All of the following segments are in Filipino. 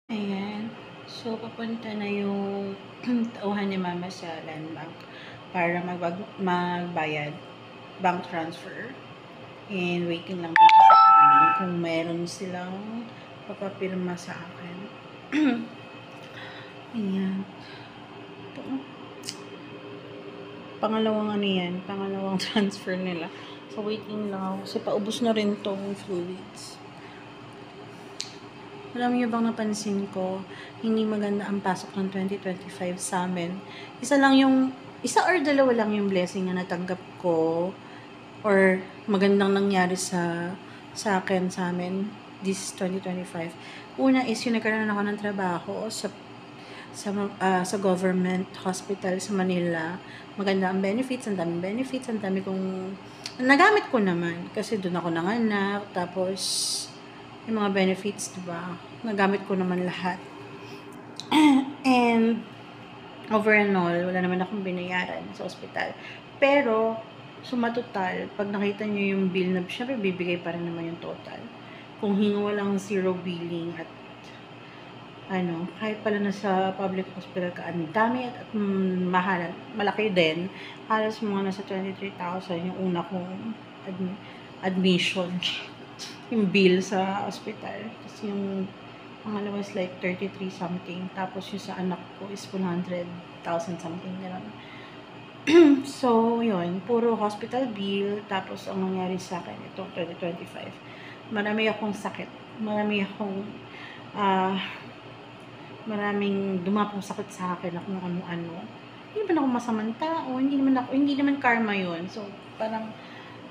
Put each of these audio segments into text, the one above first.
Ayan. So, papunta na yung tauhan ni mama sa land bank para magbayad. Bank transfer. And waiting lang dito sa billing kung meron silang papapirma sa akin. Ayan. Ito. Pangalawang ano yan. Pangalawang transfer nila. So, waiting lang ako. Kasi paubos na rin tong fluids. Alam niyo bang napansin ko, hindi maganda ang pasok ng 2025 sa amin. Isa or dalawa lang yung blessing na natanggap ko or magandang nangyari sa akin, sa amin this 2025. Una is yung nagkaroon ako ng trabaho sa government hospital sa Manila. Maganda ang benefits, ang dami kong nagamit ko naman kasi doon ako nanganak, tapos yung mga benefits, diba? Nagamit ko naman lahat. And over and all, wala naman akong binayaran sa ospital. Pero sumatotal, pag nakita nyo yung bill na, syempre bibigay pa rin naman yung total. Kung walang zero billing at kahit pala nasa public hospital ka, ang dami at mahal, malaki din. Halos mga nasa 23,000 yung una kong admission, yung bill sa hospital. Tapos yung pangalawa is like 33 something. Tapos yung sa anak ko is 100,000 something. Gano'n. So, yun. Puro hospital bill. Tapos, ang nangyari sa akin, itong 2025. Marami akong sakit. Maraming dumapong sakit sa akin na kung ano-ano. Hindi naman ako masamang tao. Hindi naman karma yun. So, parang,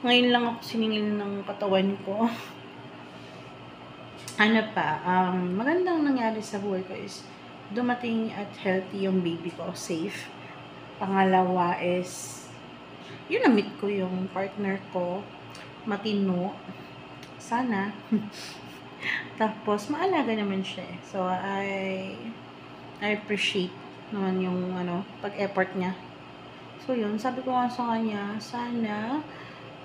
ngayon lang ako siningil ng katawan ko. Magandang nangyari sa buhay ko is, dumating at healthy yung baby ko, safe. Pangalawa is, yun, na-meet ko yung partner ko, matino. Sana. Tapos, maalaga naman siya. So, I appreciate naman yung, pag-effort niya. So, yun. Sabi ko nga sa kanya, sana,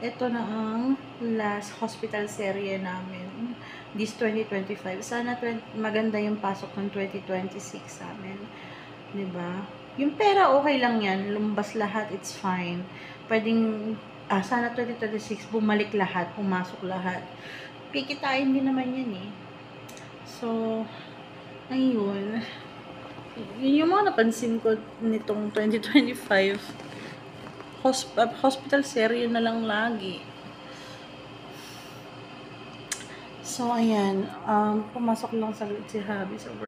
ito na ang last hospital serye namin. This 2025. Sana maganda yung pasok ng 2026 sa amin. Diba? Yung pera, okay lang yan. Lumbas lahat, it's fine. Pwedeng, sana 2026, bumalik lahat, pumasok lahat. Pikitain din naman yan eh. So, ayun. Yun yung mga napansin ko nitong 2025. Hospital serye na lang lagi. So, ayan. Pumasok lang sa si Habi.